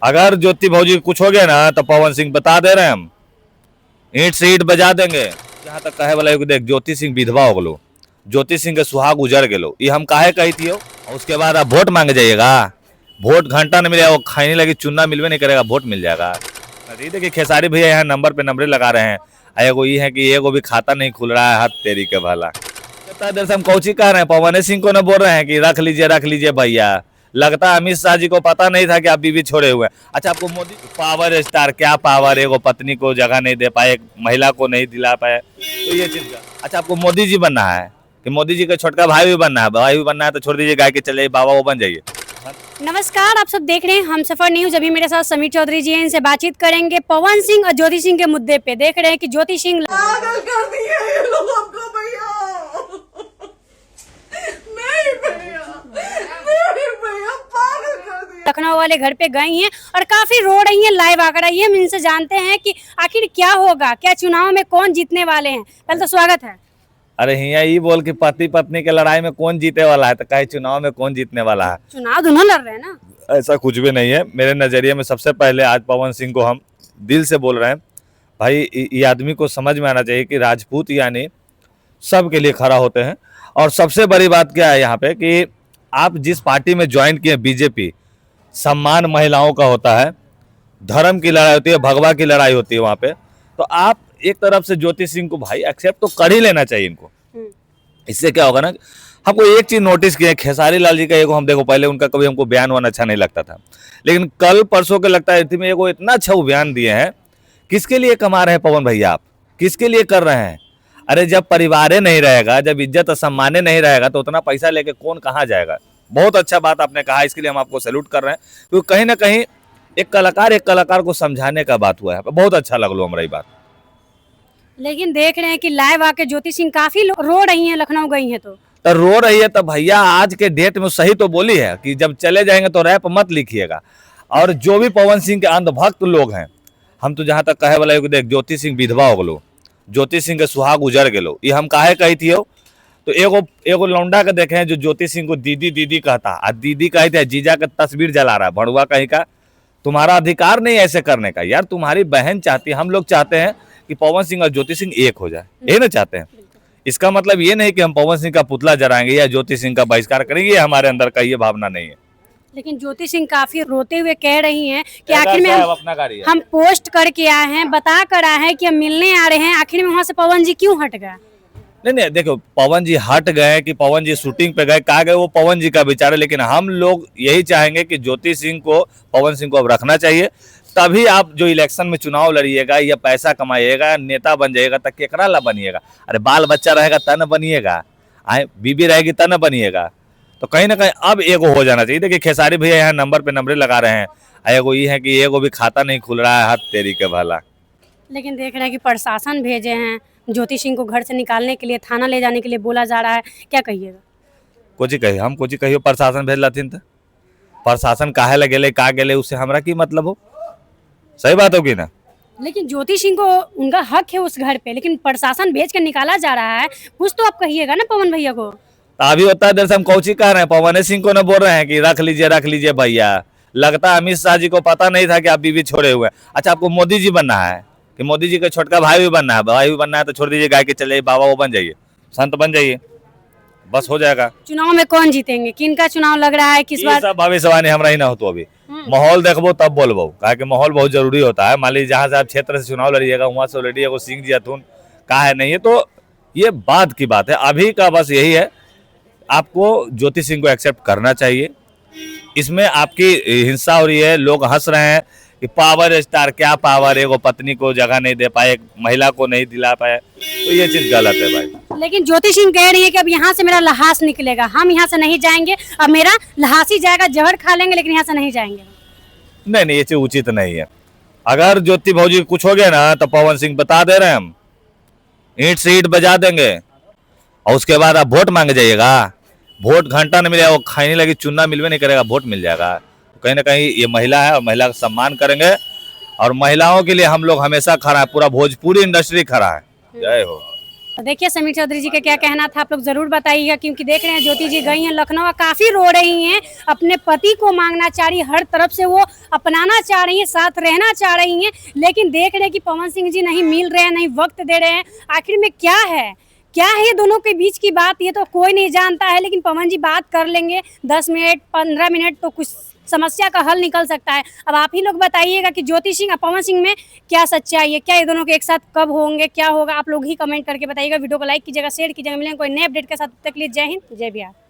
अगर ज्योति भौजी कुछ हो गया ना तो पवन सिंह बता दे रहे हैं हम, ईंट से ईंट बजा देंगे। जहाँ तक कहे वाला देख, ज्योति सिंह विधवा हो गलो, ज्योति सिंह के सुहाग उजड़ गेलो, ये हम काहे कही थी हो? उसके बाद आप वोट मांगे जाइएगा, वोट घंटा नहीं मिलेगा, वो खाने लगी चुनना मिलवे नहीं करेगा, वोट मिल जाएगा। अरे देखिए खेसारी भैया यहाँ नंबर पे नंबर लगा रहे हैं, एगो ये है कि एगो भी खाता नहीं खुल रहा है, हाथ तेरी के भला। इतना देर से हम कौची कह रहे हैं, पवन सिंह को न बोल रहे हैं कि रख लीजिए भैया। लगता है अमित शाह जी को पता नहीं था कि आप बीवी छोड़े हुए। अच्छा, आपको मोदी पावर स्टार, क्या पावर, एगो पत्नी को जगह नहीं दे पाए, महिला को नहीं दिला पाए, तो ये चीज। अच्छा, आपको मोदी जी बनना है कि मोदी जी का छोटका भाई भी बनना है? भाई भी बनना है तो छोड़ दीजिए गाय के, चले बाबा वो बन जाइए। नमस्कार, आप सब देख रहे हैं हमसफर न्यूज। अभी मेरे साथ समीर चौधरी जी हैं, इनसे बातचीत करेंगे पवन सिंह और ज्योति सिंह के मुद्दे पे। देख रहे हैं कि ज्योति सिंह पागल कर दिए ये लोग हमको भैया। नहीं भैया, नहीं भैया, पागल कर दिए। लखनऊ वाले घर पे गई हैं और काफी रो रही हैं, लाइव आकर आई हैं। हम इनसे जानते हैं कि आखिर क्या होगा, क्या चुनाव में कौन जीतने वाले हैं। पहले तो स्वागत है। अरे हिया ये बोल कि पति पत्नी के लड़ाई में कौन जीते वाला है, तो कहे चुनाव में कौन जीतने वाला है? चुनाव दोनों लड़ रहे हैं ना। ऐसा कुछ भी नहीं है मेरे नजरिए में। सबसे पहले आज पवन सिंह को हम दिल से बोल रहे हैं, भाई ये आदमी को समझ में आना चाहिए कि राजपूत यानी सबके लिए खड़ा होते हैं। और सबसे बड़ी बात क्या है यहाँ पे कि आप जिस पार्टी में ज्वाइन किए, बीजेपी, सम्मान महिलाओं का होता है, धर्म की लड़ाई होती है, भगवा की लड़ाई होती है वहाँ पे। तो आप एक तरफ से ज्योति सिंह को भाई एक्सेप्ट तो कर ही लेना चाहिए इनको। इससे क्या होगा ना, हमको एक चीज नोटिस किया, खेसारी लाल जी का एगो, हम देखो पहले उनका कभी हमको बयान वान अच्छा नहीं लगता था, लेकिन कल परसों के लगता है में एगो इतना अच्छा बयान दिए हैं। किसके लिए कमा रहे हैं पवन भैया आप, किसके लिए कर रहे हैं? अरे जब परिवार नहीं रहेगा, जब इज्जत और सम्मान नहीं रहेगा, तो उतना पैसा लेके कौन कहाँ जाएगा? बहुत अच्छा बात आपने कहा, इसके लिए हम आपको सैल्यूट कर रहे हैं। क्योंकि कहीं ना कहीं एक कलाकार को समझाने का बात हुआ है, बहुत अच्छा लगलो हमारा ये बात। लेकिन देख रहे हैं कि लाइव आके ज्योति सिंह काफी रो रही हैं, लखनऊ गई हैं तो रो रही है। तो भैया आज के डेट में सही तो बोली है कि जब चले जाएंगे तो रैप मत लिखिएगा। और जो भी पवन सिंह के अंधभक्त लोग हैं, हम तो जहां तक कहे वाला देख, ज्योति सिंह विधवा हो गलो, ज्योति सिंह के सुहाग उजड़ गेलो, ये हम काहे कही थी हो? तो एगो लौंडा के देखे जो ज्योति सिंह को दीदी दीदी कहता, और दीदी कही थे जीजा का तस्वीर जला रहा है, भड़ुआ कहीं का। तुम्हारा अधिकार नहीं ऐसे करने का यार, तुम्हारी बहन चाहती है, हम लोग चाहते हैं कि पवन सिंह और ज्योति सिंह एक हो जाए, ये ना चाहते हैं। इसका मतलब ये नहीं कि हम पवन सिंह का पुतला जराएंगे या ज्योति सिंह का बहिष्कार करेंगे, ये हमारे अंदर का ये भावना नहीं है। लेकिन ज्योति सिंह काफी रोते हुए कह रही हैं कि आखिर में हम पोस्ट करके आए हैं, बता कर आए हैं कि हम मिलने आ रहे हैं, आखिर में वहाँ से पवन जी क्यों हट गए? नहीं, देखो पवन जी हट गए कि पवन जी शूटिंग पे गए, कहा गए, वो पवन जी का विचार है। लेकिन हम लोग यही चाहेंगे कि ज्योति सिंह को, पवन सिंह को अब रखना चाहिए। तभी आप जो इलेक्शन में चुनाव लड़िएगा या पैसा कमाइएगा, नेता बन जाइएगा, तब केकरा ला बनिएगा? अरे बाल बच्चा रहेगा तब न बनिएगा, बीबी रहेगी तब न बनिएगा। तो कहीं ना कहीं अब एगो हो जाना चाहिए। देखिए खेसारी भैया यहाँ नंबर पे नंबर लगा रहे हैं, एगो ये है कि एगो भी खाता नहीं खुल रहा है, हाथ तेरी के भला। लेकिन देख रहे हैं कि प्रशासन भेजे हैं ज्योति सिंह को घर से निकालने के लिए, थाना ले जाने के लिए बोला जा रहा है, क्या कहिएगा? कुछ कहिए, हम कुछ कहियो, प्रशासन भेज लथिन तो प्रशासन काहे लगे, का गेले, उससे हमरा की मतलब हो? सही बात होगी ना। लेकिन ज्योति सिंह को उनका हक है उस घर पे, लेकिन प्रशासन भेज कर निकाला जा रहा है, कुछ तो आप कहिएगा ना पवन भैया को। अभी होता है देर से हम कौची कह रहे हैं, पवन सिंह को न बोल रहे हैं कि रख लीजिए भैया। लगता है अमित शाह जी को पता नहीं था कि आप बीवी छोड़े हुए। अच्छा, आपको मोदी जी बनना है कि मोदी जी का छोटका भाई भी बनना है? भाई भी बनना है तो छोड़ दीजिए गाय के, चले बाबा वो बन जाइए, संत बन जाइए, बस हो जाएगा। चुनाव में कौन जीतेंगे, किनका चुनाव लग रहा है किस बार? सब भविष्यवाणी हमरा ही ना हो, तो अभी माहौल देखबो तब बोलबो, कहा कि माहौल बहुत जरूरी होता है। मान लीजिए जहाँ से आप क्षेत्र से चुनाव लड़िएगा, वहाँ से ऑलरेडी एगो सिंह जी अथुन का है नहीं है, तो ये बात की बात है। अभी का बस यही है, आपको ज्योति सिंह को एक्सेप्ट करना चाहिए। इसमें आपकी हिंसा हो रही है, लोग हंस रहे हैं कि पावर स्टार, क्या पावर, एगो पत्नी को जगह नहीं दे पाए, महिला को नहीं दिला पाए, तो ये चीज गलत है भाई। लेकिन ज्योति सिंह कह रही है कि अब यहाँ से मेरा लहास निकलेगा, हम यहाँ से नहीं जाएंगे, अब मेरा लहास ही जाएगा, जहर खा लेंगे लेकिन यहाँ से नहीं जाएंगे। नहीं, ये चीज उचित नहीं है। अगर ज्योति भौजी कुछ हो गया ना तो पवन सिंह बता दे रहे हैं हम, ईंट से ईंट बजा देंगे। और उसके बाद आप वोट मांगे जाइएगा, वोट घंटा नहीं मिलेगा, वो खाने लगी चुनना मिलवे नहीं करेगा, वोट मिल जाएगा। तो कहीं ना कहीं ये महिला है और महिला का सम्मान करेंगे, और महिलाओं के लिए हम लोग हमेशा खड़ा है, पूरा भोजपुरी इंडस्ट्री खड़ा है। जय हो। देखिए समीर चौधरी जी का क्या कहना था, आप लोग जरूर बताइएगा, क्योंकि देख रहे हैं ज्योति जी गई हैं लखनऊ, काफी रो रही हैं, अपने पति को मांगना चाह रही, हर तरफ से वो अपनाना चाह रही हैं, साथ रहना चाह रही हैं, लेकिन देख रहे हैं कि पवन सिंह जी नहीं मिल रहे हैं, नहीं वक्त दे रहे हैं। आखिर में क्या है ये दोनों के बीच की बात, ये तो कोई नहीं जानता है, लेकिन पवन जी बात कर लेंगे 10 मिनट 15 मिनट तो कुछ समस्या का हल निकल सकता है। अब आप ही लोग बताइएगा कि ज्योति सिंह और पवन सिंह में क्या सच्चाई है, क्या ये दोनों के एक साथ कब होंगे, क्या होगा, आप लोग ही कमेंट करके बताइएगा। वीडियो को लाइक कीजिएगा, शेयर कीजिएगा। मिलेंगे कोई नए अपडेट के साथ, तब तक के लिए जय हिंद जय बिहार।